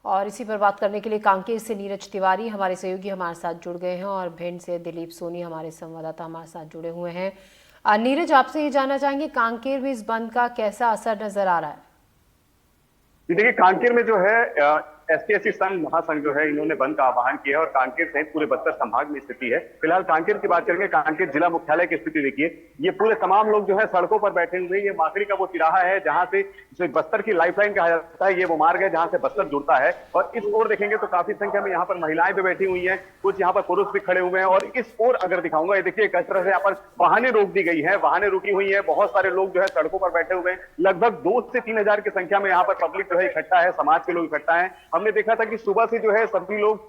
और इसी पर बात करने के लिए कांकेर से नीरज तिवारी हमारे सहयोगी हमारे साथ जुड़ गए हैं और भिंड से दिलीप सोनी हमारे संवाददाता हमारे साथ जुड़े हुए हैं। नीरज, आपसे ये जानना चाहेंगे कांकेर में इस बंद का कैसा असर नजर आ रहा है? जी देखिए, कांकेर में जो है एसटी संघ महासंघ जो है इन्होंने बंद का आह्वान किया है और कांकेर सहित पूरे बस्तर संभाग में स्थिति है। फिलहाल कांकेर की बात करेंगे, कांकेर जिला मुख्यालय की स्थिति देखिए, ये पूरे तमाम लोग जो है सड़कों पर बैठे हुए हैं। ये माकड़ी का वो तिराहा है जहां से जो बस्तर की लाइफलाइन कहा जाता है, ये वो मार्ग है जहां से बस्तर जुड़ता है। और इस ओर देखेंगे तो काफी संख्या में यहाँ पर महिलाएं भी बैठी हुई है, कुछ यहाँ पर पुरुष भी खड़े हुए हैं। और इस ओर अगर दिखाऊंगा, ये देखिए किस तरह से यहाँ पर वाहनें रोक दी गई है, वाहनें रुकी हुई है, बहुत सारे लोग जो है सड़कों पर बैठे हुए हैं। लगभग 2 से 3 हजार की संख्या में यहाँ पर पब्लिक जो है इकट्ठा है, समाज के लोग इकट्ठा है। हमने देखा था कि सुबह से जो है सभी लोग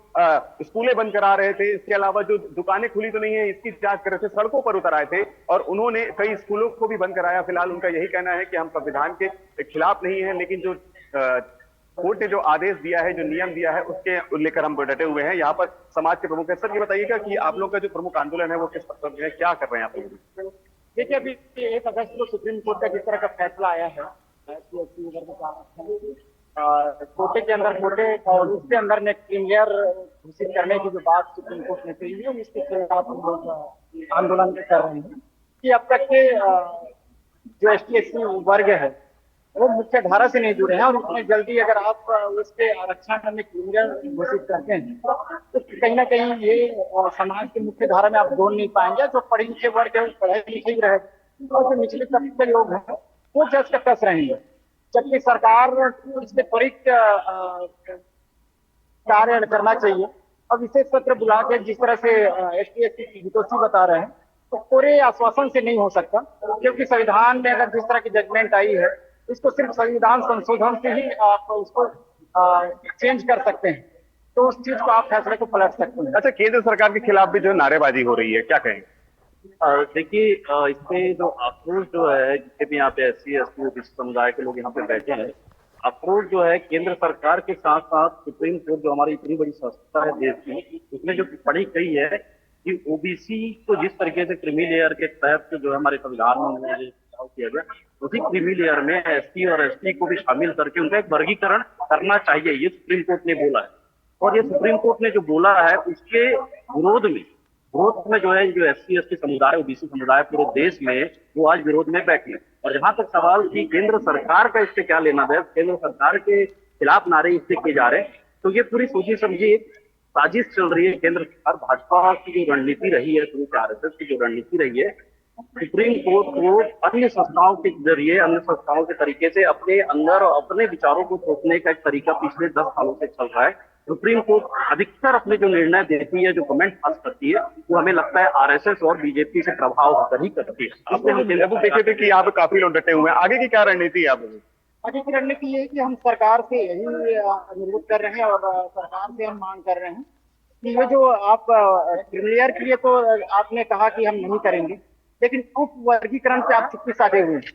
स्कूलें बंद करा रहे थे, इसके अलावा जो दुकानें खुली तो नहीं है इसकी जांच कर रहे थे, सड़कों पर उतर आए थे और उन्होंने कई स्कूलों को भी बंद कराया। फिलहाल उनका यही कहना है कि हम संविधान के खिलाफ नहीं है, लेकिन जो कोर्ट ने जो आदेश दिया है, जो नियम दिया है, उसके लेकर हम डटे हुए हैं। यहाँ पर समाज के प्रमुख है। सर ये बताइएगा कि आप लोग का जो प्रमुख आंदोलन है वो किस पर है, क्या कर रहे हैं आप लोग? देखिए, अभी 1 अगस्त को सुप्रीम कोर्ट का जिस तरह का फैसला आया है कोटे के अंदर, कोटे और उसके अंदर ने क्रीमिलेयर घोषित करने की जो बात सुप्रीम कोर्ट ने कही है, उसके खिलाफ हम लोग आंदोलन कर रहे हैं कि अब तक के जो ST/SC वर्ग है वो मुख्य धारा से नहीं जुड़े हैं और इतनी जल्दी अगर आप उसके आरक्षण में क्रीमिलेयर घोषित करते हैं तो कहीं ना कहीं ये समाज के मुख्य धारा में आप जोड़ नहीं पाएंगे। जो पढ़े लिखे वर्ग है वो पढ़े लिखे ही रहे और जो निचले तबके के लोग हैं वो जस का तस रहेंगे, जबकि सरकार इसके त्वरित कार्य करना चाहिए। और विशेष सत्र बुला के जिस तरह से ST/SC की हितोषी बता रहे हैं तो पूरे आश्वासन से नहीं हो सकता, क्योंकि संविधान में अगर जिस तरह की जजमेंट आई है इसको सिर्फ संविधान संशोधन से ही आप उसको चेंज कर सकते हैं, तो उस चीज को आप फैसले को पलट सकते हैं। अच्छा, केंद्र सरकार के खिलाफ भी जो नारेबाजी हो रही है, क्या कहेंगे? देखिए, इसमें जो आक्रोश जो है, जितने भी यहाँ पे SC/ST OBC समुदाय के लोग यहाँ पे बैठे हैं, आक्रोश जो है केंद्र सरकार के साथ साथ सुप्रीम कोर्ट जो हमारी इतनी बड़ी संस्था है देश की, उसने जो टिप्पणी कही है कि OBC को जिस तरीके से क्रीमी लेयर के तहत जो है हमारे संविधान में किया गया, उसी क्रीमी लेयर में ST और ST को भी शामिल करके उनका एक वर्गीकरण करना चाहिए, ये सुप्रीम कोर्ट ने बोला है। और ये सुप्रीम कोर्ट ने जो बोला है उसके विरोध में जो है जो SC/ST समुदाय, OBC समुदाय पूरे देश में वो आज विरोध में बैठे। और जहां तक सवाल कि केंद्र सरकार का इससे क्या लेना है, केंद्र सरकार के खिलाफ नारे इससे किए जा रहे हैं, तो ये पूरी सोची समझी एक साजिश चल रही है। केंद्र सरकार, भाजपा की जो रणनीति रही है, RSS की जो रणनीति रही है, सुप्रीम कोर्ट को अन्य संस्थाओं के जरिए, अन्य संस्थाओं के तरीके से अपने अंदर और अपने विचारों को थोपने का एक तरीका पिछले 10 सालों से चल रहा है। सुप्रीम कोर्ट अधिकतर अपने जो निर्णय देती है, जो कमेंट पास करती है, वो हमें लगता है RSS और BJP से प्रभाव होकर ही करती है। आपने हम देखे थे कि यहाँ पे काफी लोग डटे हुए हैं, आगे की क्या रणनीति है आप लोगों की? आगे की रणनीति ये है कि हम सरकार से यही अनुरोध कर रहे हैं और सरकार से हम मांग कर रहे हैं कि ये जो आप क्रीमिलेयर के लिए तो आपने कहा कि हम नहीं करेंगे, लेकिन उप वर्गीकरण से आप चुप्पी साधे हुए हैं।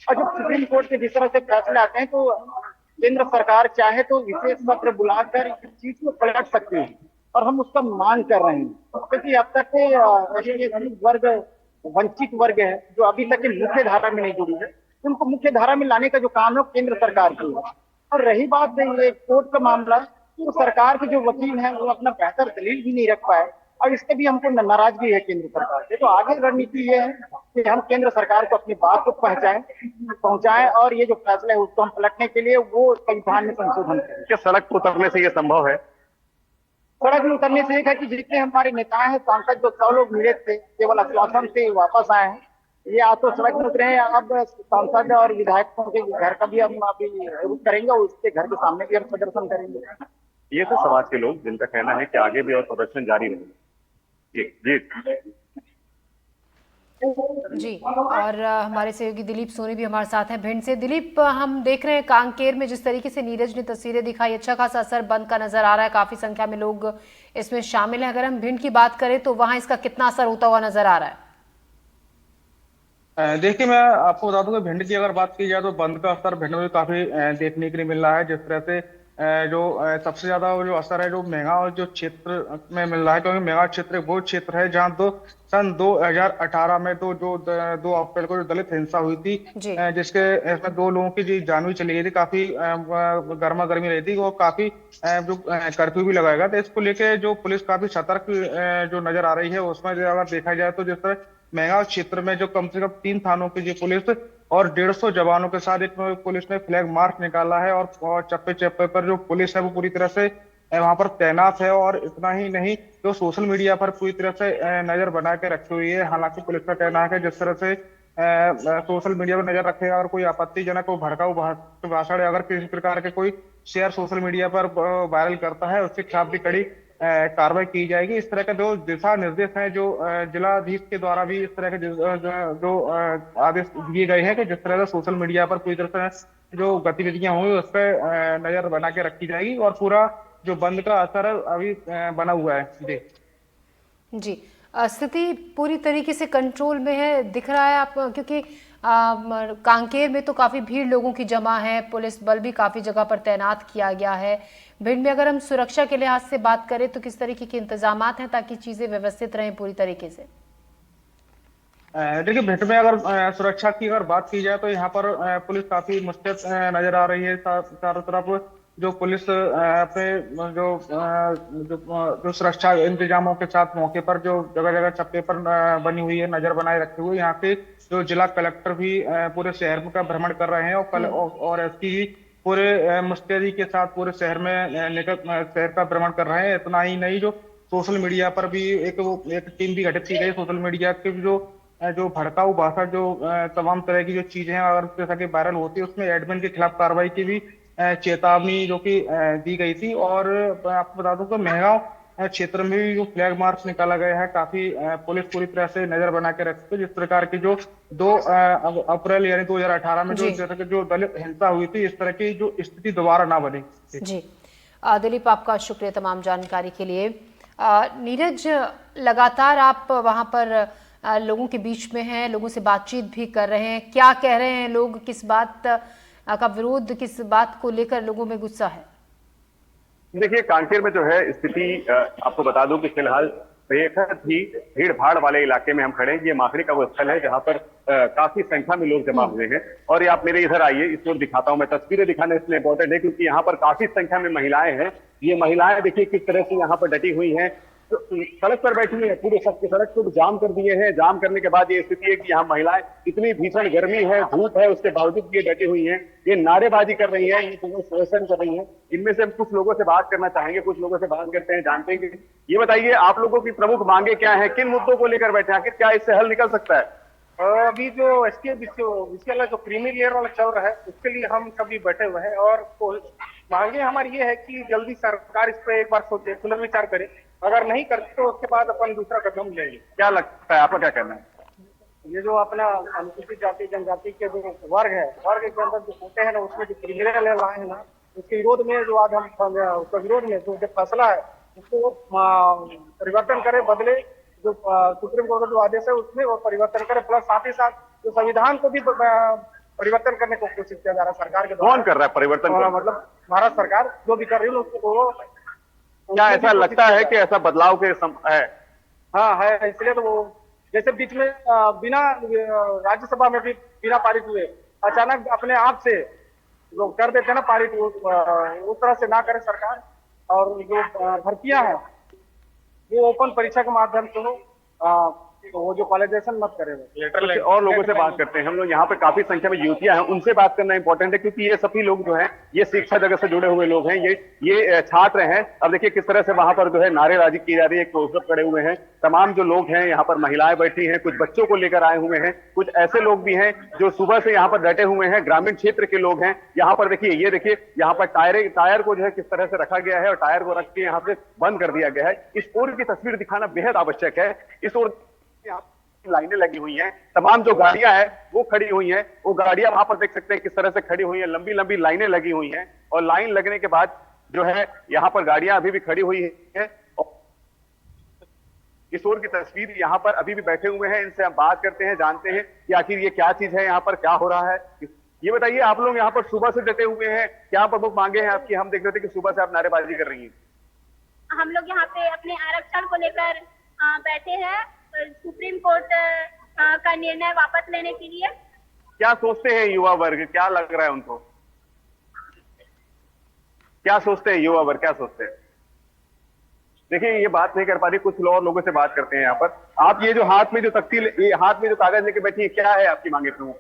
और जब सुप्रीम कोर्ट के जिस तरह से फैसले आते हैं तो केंद्र सरकार चाहे तो विशेष सत्र बुलाकर इस चीज को पलट सकती है और हम उसका मांग कर रहे हैं, क्योंकि अब तक के वर्ग वंचित वर्ग है जो अभी तक के मुख्य धारा में नहीं जुड़ी है, उनको मुख्य धारा में लाने का जो काम है केंद्र सरकार की है। और रही बात ये कोर्ट का मामला, तो सरकार के जो वकील हैं वो अपना बेहतर दलील भी नहीं रख पाए और इससे भी हमको नाराजगी है केंद्र सरकार से। तो आगे रणनीति ये है कि हम केंद्र सरकार को अपनी बात को पहुंचाएं और ये जो फैसला है उसको हम पलटने के लिए वो संविधान में संशोधन करें। क्या सड़क पर उतरने से ये संभव है? सड़क में उतरने से एक है कि जितने हमारे नेता हैं, सांसद जो 100 लोग मिले थे, केवल आश्वासन से वापस आए हैं, ये आज तो सड़क में उतरे हैं। अब सांसद और विधायकों के घर का भी हम अभी रुख करेंगे और उसके घर के सामने भी हम प्रदर्शन करेंगे। ये तो समाज के लोग जिनका कहना है कि आगे भी और प्रदर्शन जारी रहेगा। जी, और हमारे सहयोगी दिलीप सोनी भी हमारे साथ हैं भिंड से। दिलीप, हम देख रहे हैं कांकेर में जिस तरीके से नीरज ने तस्वीरें दिखाई, अच्छा खासा असर बंद का नजर आ रहा है, काफी संख्या में लोग इसमें शामिल हैं। अगर हम भिंड की बात करें तो वहां इसका कितना असर होता हुआ नजर आ रहा है? देखिए, मैं आपको बता दूं कि भिंड की अगर बात की जाए तो बंद का असर भिंड में काफी देखने के लिए मिल रहा है। जिस तरह से जो सबसे ज्यादा जो असर है जो मेगांव जो क्षेत्र में मिल रहा है, क्योंकि मेगांव क्षेत्र एक वो क्षेत्र है जहाँ सन 2018 में जो 2 अप्रैल को जो दलित हिंसा हुई थी, जी जिसके इसमें 2 लोगों की जी जान भी चली गई थी, काफी गर्मा गर्मी रही थी, और काफी जो कर्फ्यू भी लगाया गया था। इसको लेके जो पुलिस काफी सतर्क जो नजर आ रही है, उसमें जो अगर देखा जाए तो जिस तरह मेगांव क्षेत्र में जो कम से कम 3 थानों की जो पुलिस और 150 जवानों के साथ एक पुलिस ने फ्लैग मार्च निकाला है, और चप्पे चप्पे पर जो पुलिस है वो पूरी तरह से वहां पर तैनात है। और इतना ही नहीं, जो सोशल मीडिया पर पूरी तरह से नजर बना के रखी हुई है। हालांकि पुलिस का कहना है कि जिस तरह से सोशल मीडिया पर नजर रखेगा, अगर कोई आपत्तिजनक कोई भड़काऊ भाषण अगर किसी प्रकार के कोई शेयर सोशल मीडिया पर वायरल करता है, उसके खिलाफ भी कड़ी कार्रवाई की जाएगी। इस तरह के जो दिशा निर्देश हैं, जो जिलाधीश के द्वारा भी इस तरह के जो आदेश दिए गए हैं कि जिस तरह से सोशल मीडिया पर पूरी तरह से जो गतिविधियां होंगी उस पर नजर बना के रखी जाएगी, और पूरा जो बंद का असर अभी बना हुआ है। जी जी स्थिति पूरी तरीके से कंट्रोल में है दिख रहा है आप, क्योंकि कांकेर में तो काफ़ी भीड़ लोगों की जमा है, पुलिस बल भी काफ़ी जगह पर तैनात किया गया है। भिंड में अगर हम सुरक्षा के लिहाज से बात करें तो किस तरीके के इंतजामात हैं ताकि चीज़ें व्यवस्थित रहें पूरी तरीके से? देखिए, भिंड में अगर सुरक्षा की अगर बात की जाए तो यहाँ पर पुलिस काफी मुस्तैद नजर आ रही है। चारों तरफ जो पुलिस अपने जो सुरक्षा इंतजामों के साथ मौके पर जो जगह जगह चप्पे पर बनी हुई है, नजर बनाए रखे हुए। यहाँ के जो जिला कलेक्टर भी पूरे शहर का भ्रमण कर रहे हैं, और एसपी भी पूरे मुस्तैदी के साथ पूरे शहर में शहर का भ्रमण कर रहे हैं। इतना ही नहीं, जो सोशल मीडिया पर भी एक टीम भी गठित की गई। सोशल मीडिया के जो भड़काऊ भाषा, जो तमाम तरह की जो चीजें हैं अगर जैसा कि वायरल होती है, उसमें एडमिन के खिलाफ कार्रवाई की भी चेतावनी जो कि दी गई थी। और मैं आपको बता दूं कि मेहगांव क्षेत्र में भी जो फ्लैग मार्च निकाला गया है, काफी पुलिस पूरी तरह से नजर बना के रखती है। जिस प्रकार की जो 2 अप्रैल यानी 2018 में जो दलित हिंसा हुई थी, इस तरह की जो स्थिति दोबारा ना बने। जी दिलीप, आपका शुक्रिया तमाम जानकारी के लिए। नीरज, लगातार आप वहां पर लोगों के बीच में हैं, लोगों से बातचीत भी कर रहे हैं, क्या कह रहे हैं लोग, किस बात का विरोध, किस बात को लेकर लोगों में गुस्सा है? देखिए, कांकेर में जो है स्थिति आपको बता दूं कि फिलहाल बेहद ही भीड़ भाड़ वाले इलाके में हम खड़े हैं। ये माखड़ी का वो स्थल है जहां पर काफी संख्या में लोग जमा हुए हैं। और ये आप मेरे इधर आइए, इस ओर दिखाता हूं। मैं तस्वीरें दिखाना इसलिए इंपॉर्टेंट है क्योंकि यहाँ पर काफी संख्या में महिलाएं हैं। ये महिलाएं देखिए किस तरह से यहाँ पर डटी हुई हैं, तो सड़क पर बैठी हुई है। पूरे सड़क को जाम कर दिए हैं। जाम करने के बाद ये स्थिति है कि यहाँ महिलाएं, इतनी भीषण गर्मी है, धूप है, उसके बावजूद ये डटी हुई हैं। ये नारेबाजी कर रही हैं, ये प्रदर्शन कर रही हैं। इनमें से हम कुछ लोगों से बात करना चाहेंगे, कुछ लोगों से बात करते हैं, जानते हैं कि ये बताइए आप लोगों की प्रमुख मांगे क्या है, किन मुद्दों को लेकर बैठे हैं, आखिर क्या इससे हल निकल सकता है? अभी जो एसके वाला जो क्रीमी लेयर वाला चल रहा है, उसके लिए हम सभी बैठे हुए हैं। और मांगे हमारी ये है कि जल्दी सरकार इस पर एक बार सोचे, पुनर्विचार करे। अगर नहीं करते तो उसके बाद अपन दूसरा कदम लेंगे। क्या लगता है, आपका क्या कहना है? ये जो अपना अनुसूचित जाति जनजाति के जो वर्ग है, वर्ग के अंदर जो होते हैं ना, उसमें जो क्रिमिनल ले रहे हैं ना, उसके विरोध में जो आज हम उसका विरोध में जो फैसला है उसको परिवर्तन करे, बदले। जो सुप्रीम कोर्ट का जो आदेश है उसमें वो परिवर्तन करे, प्लस साथ ही साथ जो संविधान को भी परिवर्तन करने को कोशिश किया जा रहा है सरकार के द्वारा। कौन कर रहा है परिवर्तन? मतलब भारत सरकार जो भी कर रही है उसको। क्या ऐसा लगता है कि ऐसा बदलाव के है? हाँ है, इसलिए तो वो जैसे बीच में बिना राज्यसभा में भी बिना पारित हुए अचानक अपने आप से लोग कर देते हैं ना पारित, उस तरह से ना करे सरकार। और जो भर्तियां हैं वो ओपन परीक्षा के माध्यम से हो, तो वो जो कॉलेजाइजेशन मत करे। और लोगों से बात करते हैं हम लोग। यहाँ पे काफी संख्या में युवतियां हैं, उनसे बात करना इंपॉर्टेंट है क्योंकि ये सभी लोग जो हैं ये शिक्षा जगत से जुड़े हुए लोग हैं, ये छात्र हैं। अब देखिए किस तरह से वहां पर जो है नारेबाजी की जा रही है, क्लोजअप खड़े हुए हैं तमाम जो लोग हैं। यहाँ पर महिलाएं बैठी हैं, कुछ बच्चों को लेकर आए हुए हैं, कुछ ऐसे लोग भी हैं जो सुबह से यहाँ पर डटे हुए हैं, ग्रामीण क्षेत्र के लोग हैं। यहाँ पर देखिए, ये देखिए यहाँ पर टायर को जो है किस तरह से रखा गया है और टायर को रख के यहाँ से बंद कर दिया गया है। इस ओर की तस्वीर दिखाना बेहद आवश्यक है। इस ओर लाइनें लगी हुई हैं, तमाम जो गाड़ियां हैं वो खड़ी हुई हैं। वो गाड़ियां वहां पर देख सकते हैं किस तरह से खड़ी हुई हैं, लंबी लंबी लाइनें लगी हुई हैं। और लाइन लगने के बाद जो है यहाँ पर गाड़ियां अभी भी खड़ी हुई हैं। इस ओर की तस्वीर यहाँ पर अभी भी बैठे हुए हैं, इनसे हम बात करते हैं, जानते हैं कि आखिर ये क्या चीज है, यहाँ पर क्या हो रहा है। ये बताइए, आप लोग यहाँ पर सुबह से डटे हुए हैं, क्या प्रमुख मांगे हैं आपकी? हम देख रहे थे कि सुबह से आप नारेबाजी कर रही हैं। हम लोग यहाँ पे अपने आरक्षण को लेकर बैठे हैं, सुप्रीम कोर्ट का निर्णय वापस लेने के लिए। क्या सोचते हैं युवा वर्ग, क्या लग रहा है उनको? क्या सोचते हैं युवा वर्ग, क्या सोचते हैं? देखिए, ये बात नहीं कर पा रही, कुछ और लोगों से बात करते हैं यहाँ पर। आप ये जो हाथ में जो तख्ती, ये हाथ में जो कागज लेके बैठी है, क्या है आपकी मांगे प्रमुख?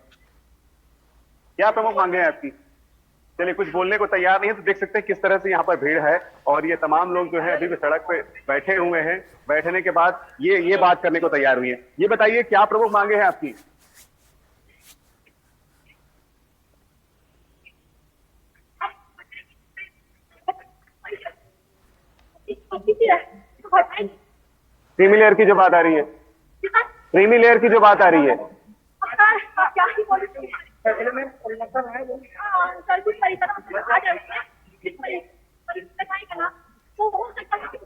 क्या प्रमुख मांगे हैं आपकी? चलिए, कुछ बोलने को तैयार नहीं है, तो देख सकते हैं किस तरह से यहाँ पर भीड़ है और ये तमाम लोग जो है अभी भी सड़क पे बैठे हुए हैं। बैठने के बाद ये बात करने को तैयार हुई है। ये बताइए, क्या प्रमुख मांगे हैं आपकी? क्रीमी लेयर की जो बात आ रही है, क्रीमी लेयर की जो बात आ रही है, क्या ही बोलूं? सर, कुछ परिषद आ जाए, कुछ परिषद का ना, वो हो सकता है कि